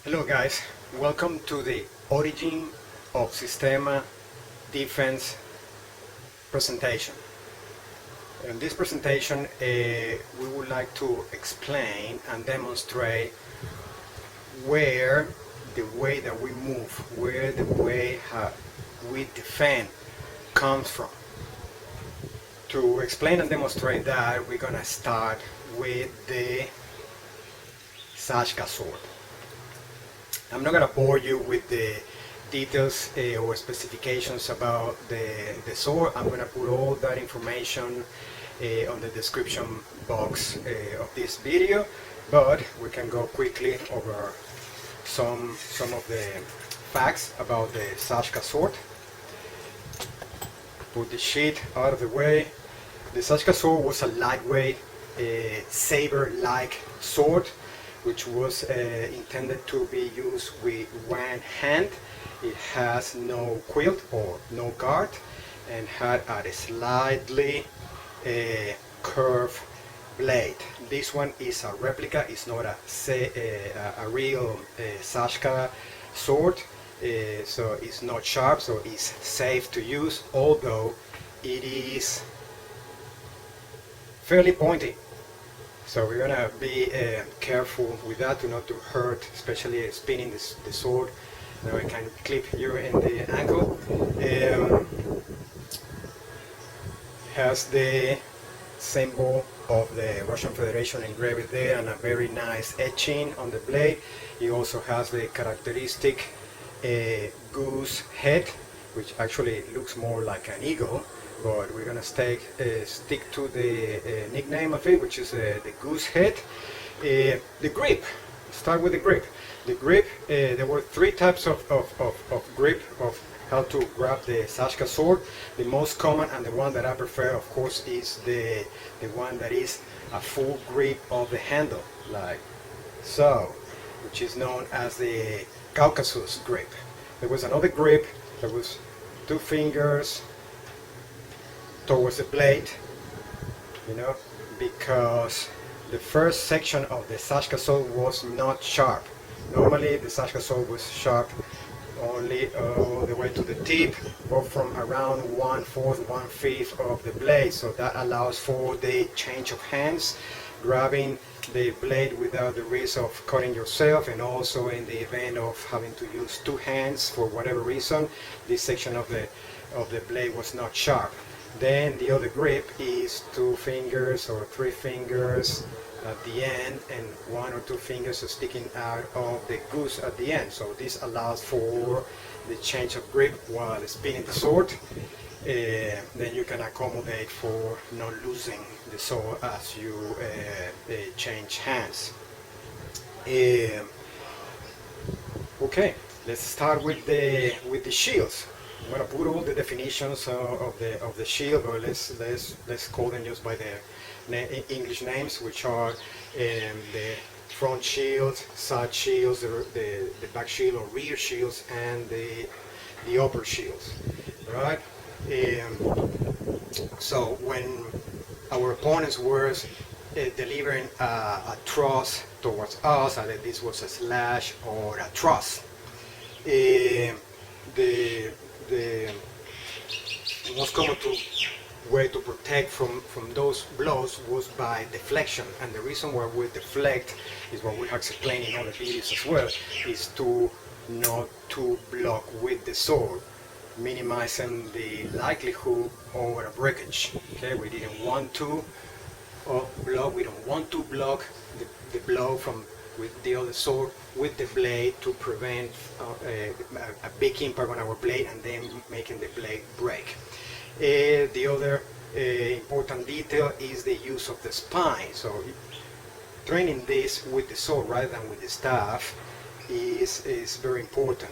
Hello guys, welcome to the origin of Systema defense presentation. In this presentation we would like to explain and demonstrate where the way that we move, where the way we defend comes from. To explain and demonstrate that, we're gonna start with the Shashka sword. I'm not going to bore you with the details or specifications about the sword. I'm going to put all that information on the description box of this video, but we can go quickly over some of the facts about the Shashka sword. Put the sheet out of the way. The Shashka sword was a lightweight, saber-like sword which was intended to be used with one hand. It has no quilt or no guard and had a slightly curved blade. This one is a replica, it's not a real Shashka sword, so it's not sharp, so it's safe to use, although it is fairly pointy. So we're gonna be careful with that to not to hurt, especially spinning the sword. Now I can clip you in the ankle. Has the symbol of the Russian Federation engraved there and a very nice etching on the blade. It also has the characteristic goose head, which actually looks more like an eagle. But we're gonna stick to the nickname of it, which is the goose head. The grip. Start with the grip. The grip. There were three types of grip of how to grab the Shashka sword. The most common and the one that I prefer, of course, is the one that is a full grip of the handle, like so, which is known as the Caucasus grip. There was another grip that was two fingers towards the blade, because the first section of the Shashka sword was not sharp. Normally the Shashka sword was sharp only all the way to the tip, or from around 1/4, 1/5 of the blade, so that allows for the change of hands, grabbing the blade without the risk of cutting yourself, and also in the event of having to use two hands for whatever reason, this section of the blade was not sharp. Then the other grip is two fingers or three fingers at the end, and one or two fingers are sticking out of the goose at the end. So this allows for the change of grip while spinning the sword. Then you can accommodate for not losing the sword as you change hands. Okay, let's start with the shields. I'm gonna put all the definitions of the shield, but let's call them just by their English names, which are the front shields, side shields, the back shield or rear shields, and the upper shields. Right? So when our opponents were delivering a thrust towards us, either this was a slash or a thrust, the most common way to protect from those blows was by deflection, and the reason why we deflect is what we have explained in other videos as well, is to not to block with the sword, minimizing the likelihood of a breakage. Okay, we didn't want to block, we don't want to block the blow from with the other sword with the blade to prevent a big impact on our blade and then making the blade break. The other important detail is the use of the spine. So training this with the sword rather than with the staff is very important.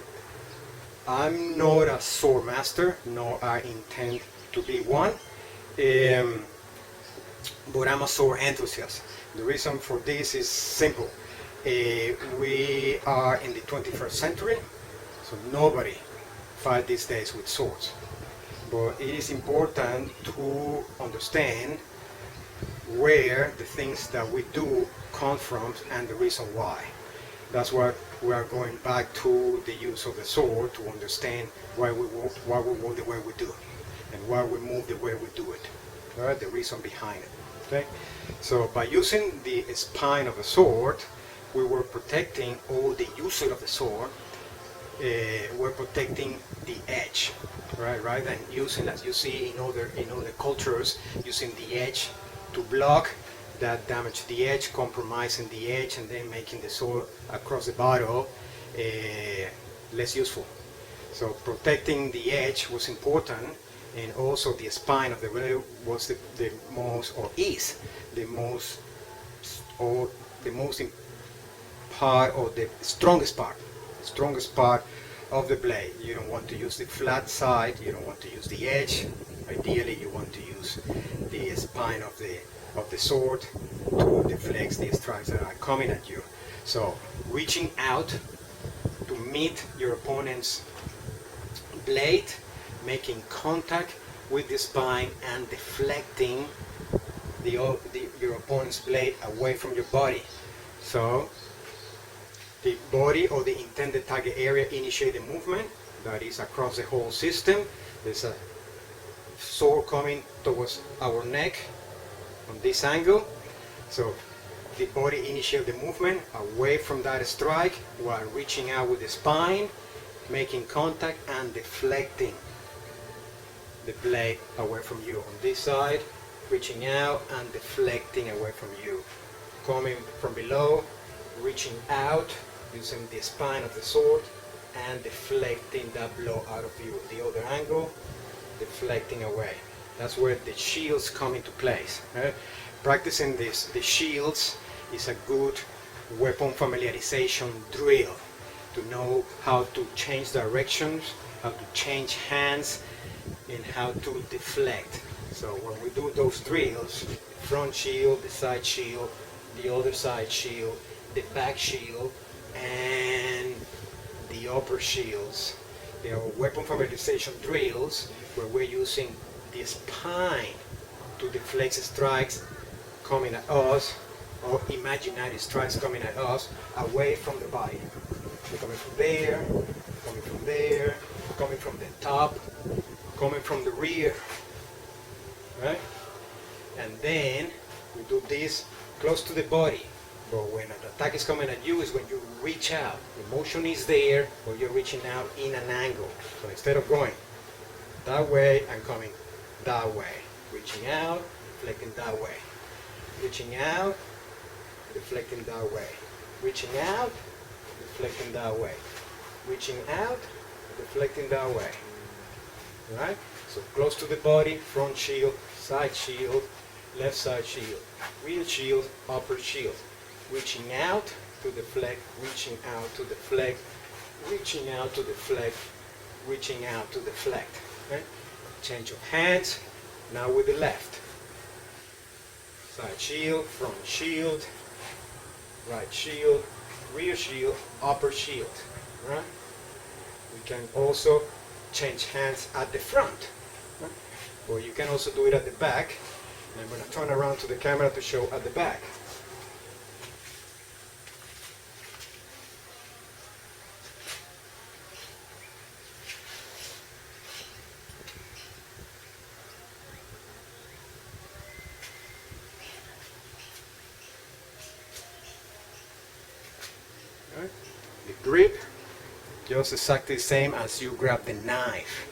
I'm not a sword master, nor I intend to be one, but I'm a sword enthusiast. The reason for this is simple. We are in the 21st century, so nobody fights these days with swords. But it is important to understand where the things that we do come from and the reason why. That's why we are going back to the use of the sword to understand why we walk the way we do, and why we move the way we do it. All right, the reason behind it. Okay, so by using the spine of the sword, we were protecting all the user of the sword. We're protecting the edge, right, and using, as you see in other cultures, using the edge to block that damage the edge, compromising the edge, and then making the sword across the battle less useful. So protecting the edge was important, and also the spine of the blade was the most, or is the most, or the most part, or the strongest part of the blade. You don't want to use the flat side, you don't want to use the edge. Ideally you want to use the spine of the sword to deflect the strikes that are coming at you. So reaching out to meet your opponent's blade, making contact with the spine, and deflecting your opponent's blade away from your body. So the body or the intended target area initiate the movement, that is across the whole system. There's a sword coming towards our neck on this angle. So the body initiate the movement away from that strike while reaching out with the spine, making contact and deflecting the blade away from you. On this side, reaching out and deflecting away from you. Coming from below, reaching out using the spine of the sword and deflecting that blow out of you. The other angle, deflecting away. That's where the shields come into place. Right? Practicing the shields is a good weapon familiarization drill to know how to change directions, how to change hands, and how to deflect. So when we do those drills, the front shield, the side shield, the other side shield, the back shield, and the upper shields, they are weapon familiarization drills where we're using the spine to deflect strikes coming at us, or imaginary strikes coming at us, away from the body. So coming from there, coming from there, coming from the top, coming from the rear, right? And then we do this close to the body. But when an attack is coming at you is when you reach out. The motion is there, but you're reaching out in an angle. So instead of going that way, I'm coming that way. Reaching out, deflecting that way. Reaching out, deflecting that way. Reaching out, deflecting that way. Reaching out, deflecting that way. Right? So close to the body, front shield, side shield, left side shield, rear shield, upper shield. Reaching out to deflect, reaching out to deflect, reaching out to deflect, reaching out to deflect. Okay? Change of hands, now with the left. Side shield, front shield, right shield, rear shield, upper shield. Right? We can also change hands at the front. Right? Or you can also do it at the back. And I'm going to turn around to the camera to show at the back. The grip, just exactly the same as you grab the knife.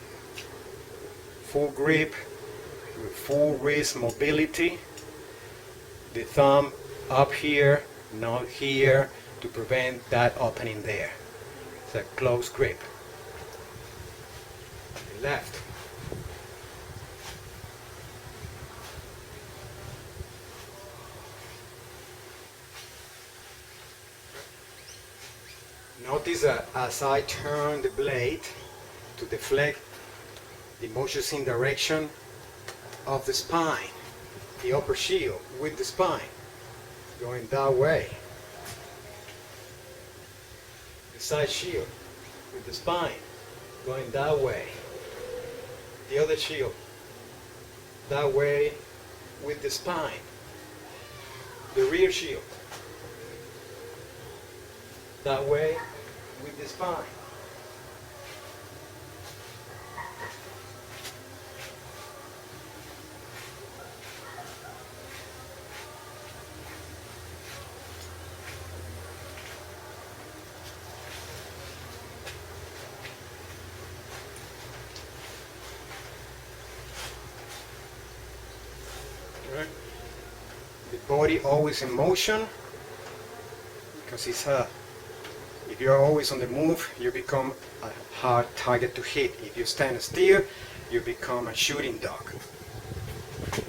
Full grip with full wrist mobility. The thumb up here, not here, to prevent that opening there. It's a close grip. The left. Notice that as I turn the blade to deflect, the motion is in direction of the spine, the upper shield with the spine, going that way. The side shield with the spine, going that way. The other shield, that way with the spine. The rear shield, that way with the spine. Right. The body always in motion, because it's if you're always on the move, you become a hard target to hit. If you stand still, you become a shooting dog.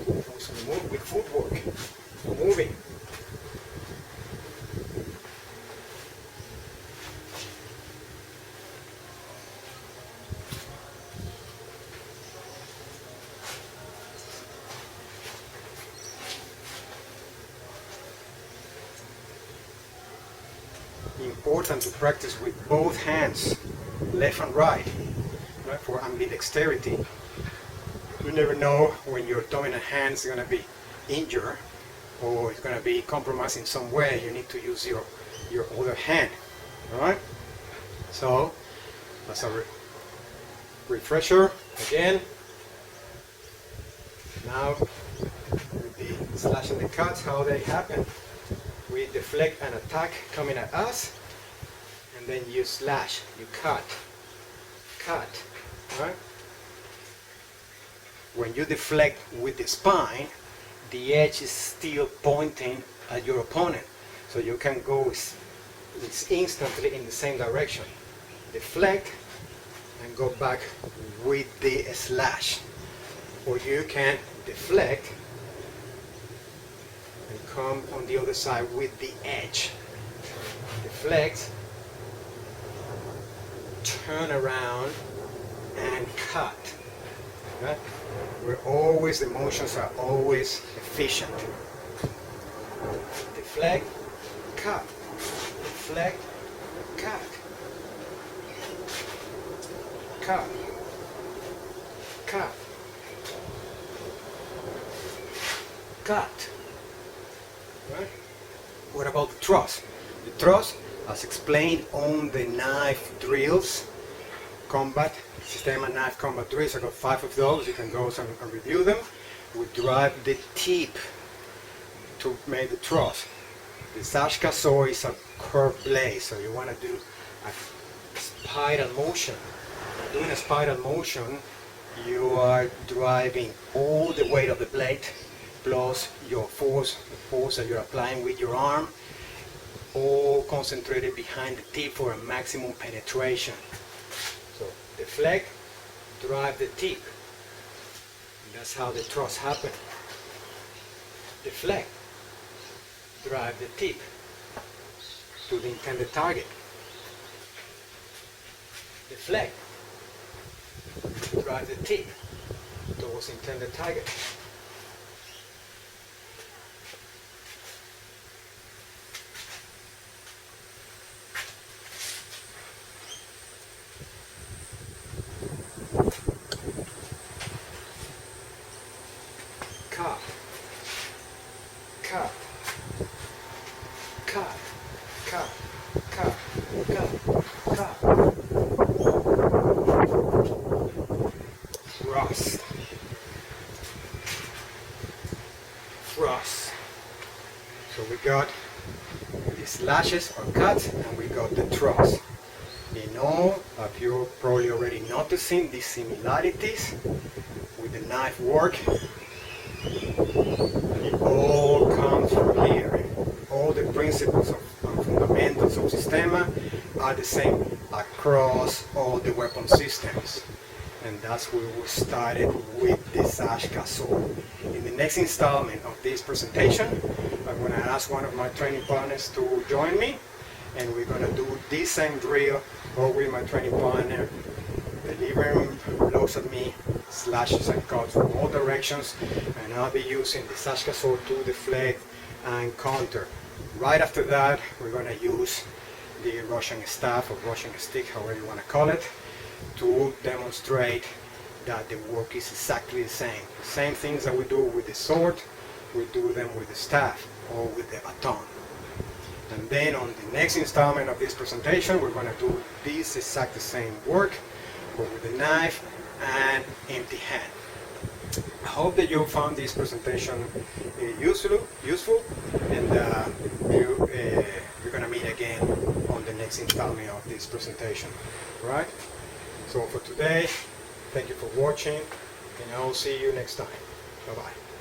Always on the move with footwork, moving. Important to practice with both hands, left and right, for ambidexterity. You never know when your dominant hand is going to be injured or it's going to be compromised in some way. You need to use your other hand. Alright? So, as a refresher, again, now with the slash and the cuts, how they happen. We deflect an attack coming at us, and then you slash, you cut, right? When you deflect with the spine, the edge is still pointing at your opponent, so you can go instantly in the same direction. Deflect and go back with the slash, or you can deflect and come on the other side with the edge. Deflect, turn around and cut. Right? The motions are always efficient. Deflect, cut. Deflect, cut. Cut. Cut. Cut. Right? What about the thrust? The thrust, as explained on the knife drills, combat, Systema knife combat drills, I got 5 of those, you can go and review them. We drive the tip to make the thrust. The Shashka saw is a curved blade, so you want to do a spiral motion. Doing a spiral motion, you are driving all the weight of the blade plus your force, the force that you're applying with your arm, all concentrated behind the tip for a maximum penetration. So deflect, drive the tip. And that's how the thrust happens. Deflect, drive the tip to the intended target. Deflect, drive the tip towards the intended target. Cut, cut, cut, cut, cut, cut, cut. Thrust, thrust. So we got the slashes or cuts, and we got the thrust. In all, you're probably already noticing the similarities with the knife work. It all comes from here. All the principles and fundamentals of Systema are the same across all the weapon systems. And that's where we started with the Shashka sword. In the next installment of this presentation, I'm going to ask one of my training partners to join me, and we're going to do this same drill, or with my training partner, delivering blows at me, slashes and cuts from all directions, and I'll be using the Shashka sword to deflect and counter. Right after that, we're going to use the Russian staff or Russian stick, however you want to call it, to demonstrate that the work is exactly the same. The same things that we do with the sword, we do them with the staff or with the baton. And then on the next installment of this presentation, we're going to do this exact same work, but with a knife and empty hand. I hope that you found this presentation useful, and you're going to meet again on the next installment of this presentation. Right? So for today, thank you for watching, and I'll see you next time. Bye-bye.